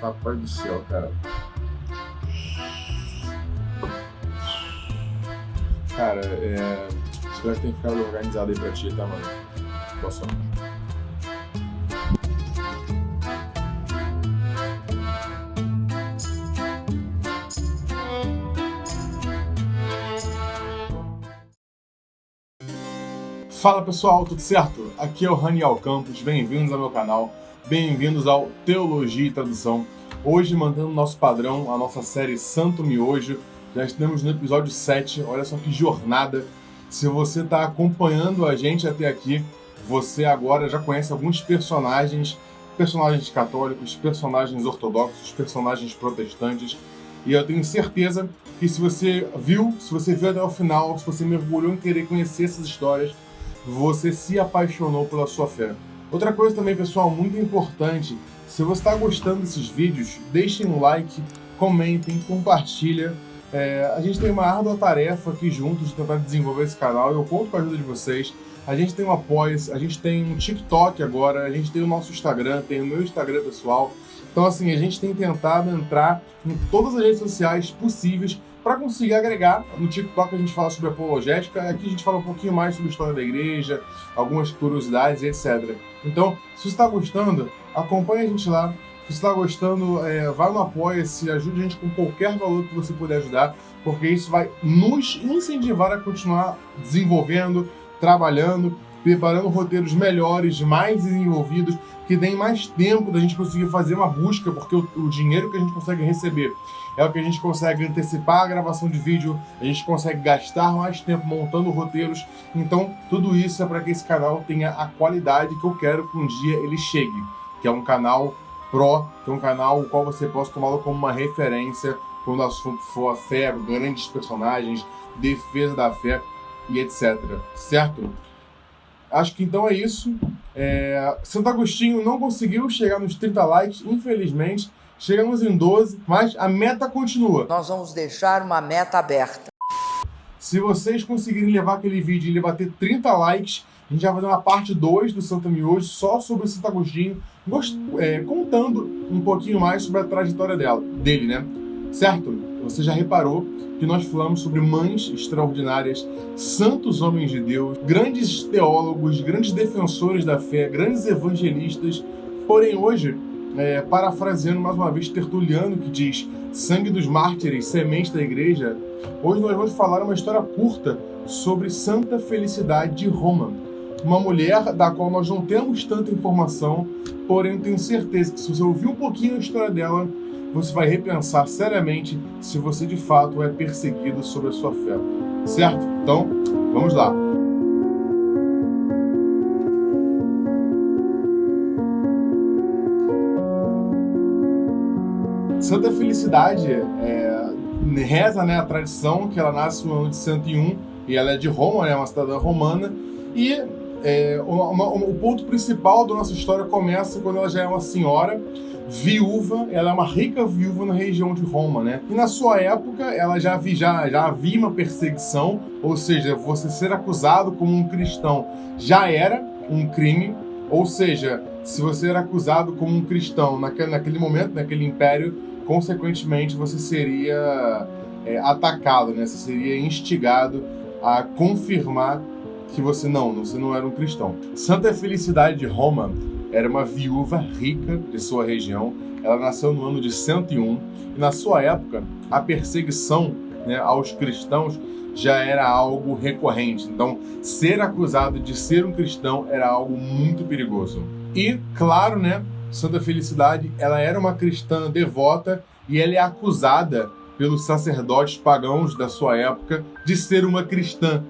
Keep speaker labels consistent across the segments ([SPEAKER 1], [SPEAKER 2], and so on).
[SPEAKER 1] Rapaz do céu, cara. Cara, espero que tenha ficado organizado aí pra ti, tá, mano? Boa sorte. Fala pessoal, tudo certo? Aqui é o Raniel Campos, bem-vindos ao meu canal, bem-vindos ao Teologia e Tradução. Hoje, mantendo o nosso padrão, a nossa série Santo Miojo, já estamos no episódio 7, olha só que jornada. Se você está acompanhando a gente até aqui, você agora já conhece alguns personagens católicos, personagens ortodoxos, personagens protestantes, e eu tenho certeza que se você viu até o final, se você mergulhou em querer conhecer essas histórias, você se apaixonou pela sua fé. Outra coisa também, pessoal, muito importante, se você está gostando desses vídeos, deixem um like, comentem, compartilhem. A gente tem uma árdua tarefa aqui juntos de tentar desenvolver esse canal e eu conto com a ajuda de vocês. A gente tem um apoio, a gente tem um TikTok agora, a gente tem o nosso Instagram, tem o meu Instagram pessoal. Então, assim, a gente tem tentado entrar em todas as redes sociais possíveis para conseguir agregar. No TikTok a gente fala sobre apologética, aqui a gente fala um pouquinho mais sobre a história da igreja, algumas curiosidades, etc. Então, se você está gostando, acompanhe a gente lá. Se você está gostando, vai no Apoia-se, ajude a gente com qualquer valor que você puder ajudar, porque isso vai nos incentivar a continuar desenvolvendo, trabalhando, preparando roteiros melhores, mais desenvolvidos, que deem mais tempo da gente conseguir fazer uma busca, porque o dinheiro que a gente consegue receber é o que a gente consegue antecipar a gravação de vídeo, a gente consegue gastar mais tempo montando roteiros. Então, tudo isso é para que esse canal tenha a qualidade que eu quero que um dia ele chegue, que é um canal pro, que é um canal o qual você possa tomá-lo como uma referência quando o assunto for a fé, grandes personagens, defesa da fé e etc. Certo? Acho que então é isso. Santo Agostinho não conseguiu chegar nos 30 likes, infelizmente. Chegamos em 12, mas a meta continua.
[SPEAKER 2] Nós vamos deixar uma meta aberta.
[SPEAKER 1] Se vocês conseguirem levar aquele vídeo e ele bater 30 likes, a gente vai fazer uma parte 2 do Santo Miojo só sobre o Santo Agostinho, contando um pouquinho mais sobre a trajetória dele, né? Certo? Você já reparou que nós falamos sobre mães extraordinárias, santos homens de Deus, grandes teólogos, grandes defensores da fé, grandes evangelistas. Porém, hoje, parafraseando mais uma vez Tertuliano, que diz sangue dos mártires, semente da igreja, hoje nós vamos falar uma história curta sobre Santa Felicidade de Roma. Uma mulher da qual nós não temos tanta informação, porém tenho certeza que se você ouvir um pouquinho a história dela, você vai repensar seriamente se você de fato é perseguido sobre a sua fé. Certo? Então, vamos lá. Santa Felicidade reza, a tradição que ela nasce no ano de 101 e ela é de Roma, uma cidadã romana. E o ponto principal da nossa história começa quando ela já é uma senhora viúva, ela é uma rica viúva na região de Roma, né? E na sua época, ela já havia uma perseguição, ou seja, você ser acusado como um cristão já era um crime, ou seja, se você era acusado como um cristão naquele momento, naquele império, consequentemente você seria atacado, né? Você seria instigado a confirmar que você não era um cristão. Santa Felicidade de Roma era uma viúva rica de sua região. Ela nasceu no ano de 101 e na sua época a perseguição, aos cristãos já era algo recorrente. Então, ser acusado de ser um cristão era algo muito perigoso. E, claro, Santa Felicidade, ela era uma cristã devota e ela é acusada pelos sacerdotes pagãos da sua época de ser uma cristã.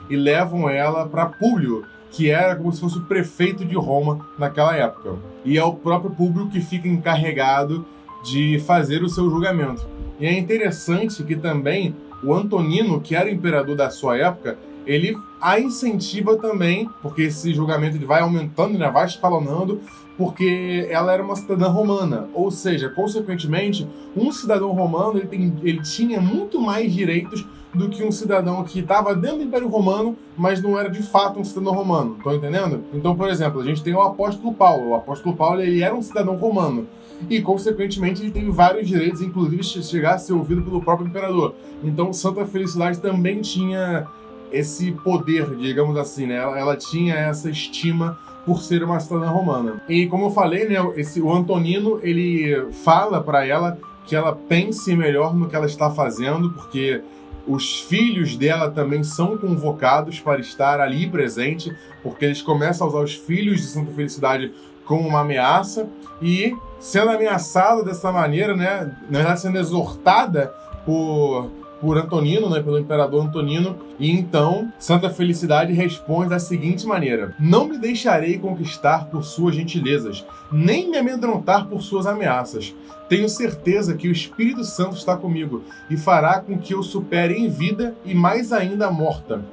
[SPEAKER 1] E levam ela para Públio, que era como se fosse o prefeito de Roma naquela época. E é o próprio Públio que fica encarregado de fazer o seu julgamento. E é interessante que também o Antonino, que era o imperador da sua época, ele a incentiva também, porque esse julgamento ele vai aumentando, vai escalonando, porque ela era uma cidadã romana. Ou seja, consequentemente, um cidadão romano ele tinha muito mais direitos do que um cidadão que estava dentro do Império Romano, mas não era de fato um cidadão romano. Estão entendendo? Então, por exemplo, a gente tem o apóstolo Paulo. O apóstolo Paulo, ele era um cidadão romano. E, consequentemente, ele teve vários direitos, inclusive chegar a ser ouvido pelo próprio imperador. Então, Santa Felicidade também tinha esse poder, digamos assim, né? Ela tinha essa estima por ser uma cidadã romana. E, como eu falei, né, o Antonino, ele fala para ela que ela pense melhor no que ela está fazendo, porque os filhos dela também são convocados para estar ali presente, porque eles começam a usar os filhos de Santa Felicidade como uma ameaça, e sendo ameaçada dessa maneira, né, na verdade sendo exortada por Antonino, né, pelo imperador Antonino, e então Santa Felicidade responde da seguinte maneira: não me deixarei conquistar por suas gentilezas, nem me amedrontar por suas ameaças. Tenho certeza que o Espírito Santo está comigo e fará com que eu supere em vida e mais ainda a morta.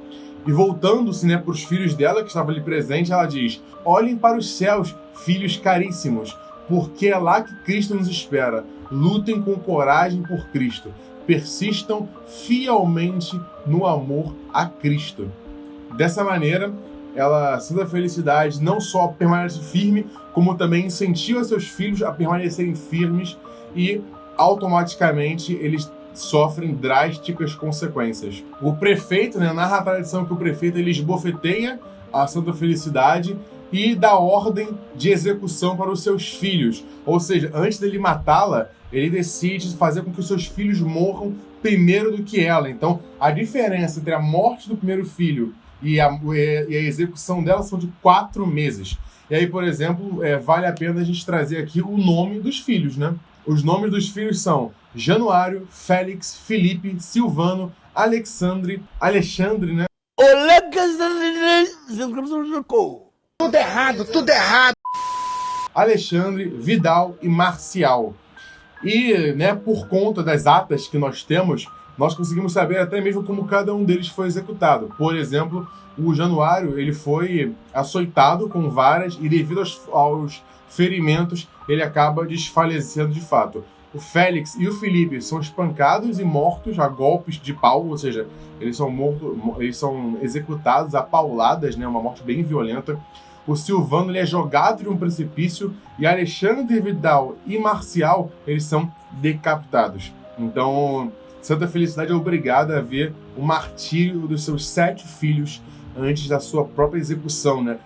[SPEAKER 1] E voltando-se, né, para os filhos dela, que estavam ali presentes, ela diz: olhem para os céus, filhos caríssimos, porque é lá que Cristo nos espera. Lutem com coragem por Cristo. Persistam fielmente no amor a Cristo. Dessa maneira, Santa Felicidade não só permanece firme, como também incentiva seus filhos a permanecerem firmes e, automaticamente, eles sofrem drásticas consequências. O prefeito, né, narra a tradição que o prefeito ele esbofeteia a Santa Felicidade e dá ordem de execução para os seus filhos. Ou seja, antes dele matá-la, ele decide fazer com que os seus filhos morram primeiro do que ela. Então, a diferença entre a morte do primeiro filho e a execução dela são de 4 meses. E aí, por exemplo, vale a pena a gente trazer aqui o nome dos filhos, né? Os nomes dos filhos são Januário, Félix, Felipe, Silvano, Alexandre, né?
[SPEAKER 3] Tudo errado, tudo errado.
[SPEAKER 1] Alexandre, Vidal e Marcial. E, né, por conta das atas que nós temos, nós conseguimos saber até mesmo como cada um deles foi executado. Por exemplo, o Januário, ele foi açoitado com varas e devido aos ferimentos, ele acaba desfalecendo de fato. O Félix e o Felipe são espancados e mortos a golpes de pau, ou seja, eles são executados a pauladas, né, uma morte bem violenta. O Silvano ele é jogado de um precipício e Alexandre, Vidal e Marcial eles são decapitados. Então, Santa Felicidade é obrigada a ver o martírio dos seus 7 filhos antes da sua própria execução, né?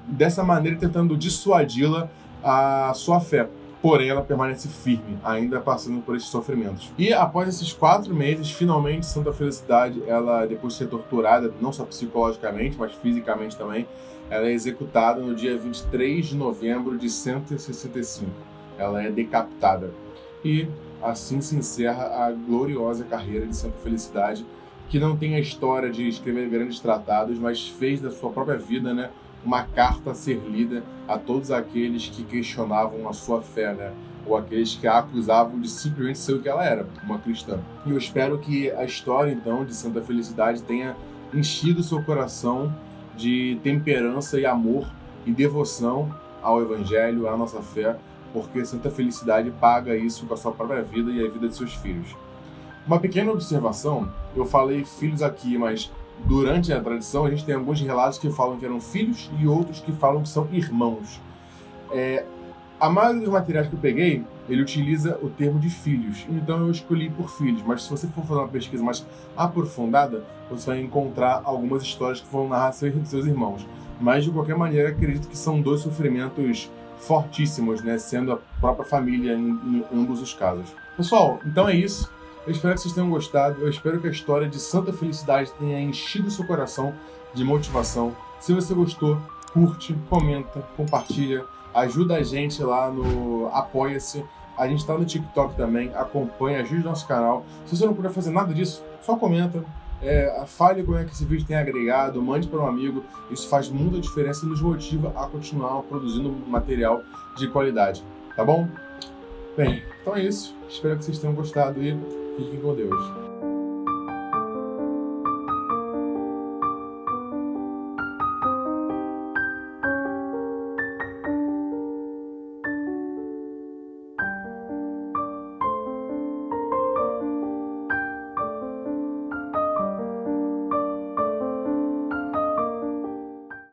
[SPEAKER 1] Dessa maneira tentando dissuadi-la a sua fé. Porém, ela permanece firme, ainda passando por esses sofrimentos. E após esses 4 meses, finalmente, Santa Felicidade, ela, depois de ser torturada, não só psicologicamente, mas fisicamente também, ela é executada no dia 23 de novembro de 165. Ela é decapitada. E assim se encerra a gloriosa carreira de Santa Felicidade, que não tem a história de escrever grandes tratados, mas fez da sua própria vida, né, uma carta a ser lida a todos aqueles que questionavam a sua fé, né? Ou aqueles que a acusavam de simplesmente ser o que ela era, uma cristã. E eu espero que a história, então, de Santa Felicidade tenha enchido seu coração de temperança e amor e devoção ao Evangelho, à nossa fé, porque Santa Felicidade paga isso com a sua própria vida e a vida de seus filhos. Uma pequena observação, eu falei filhos aqui, mas durante a tradição, a gente tem alguns relatos que falam que eram filhos e outros que falam que são irmãos. A maioria dos materiais que eu peguei, ele utiliza o termo de filhos, então eu escolhi por filhos, mas se você for fazer uma pesquisa mais aprofundada, você vai encontrar algumas histórias que vão narrar seus irmãos. Mas, de qualquer maneira, acredito que são 2 sofrimentos fortíssimos, né, sendo a própria família em ambos os casos. Pessoal, então é isso. Eu espero que vocês tenham gostado. Eu espero que a história de Santa Felicidade tenha enchido seu coração de motivação. Se você gostou, curte, comenta, compartilha. Ajuda a gente lá no Apoia-se. A gente está no TikTok também. Acompanha, ajude o nosso canal. Se você não puder fazer nada disso, só comenta. Fale como é que esse vídeo tem agregado. Mande para um amigo. Isso faz muita diferença e nos motiva a continuar produzindo material de qualidade. Tá bom? Bem, então é isso. Espero que vocês tenham gostado e fiquem com Deus.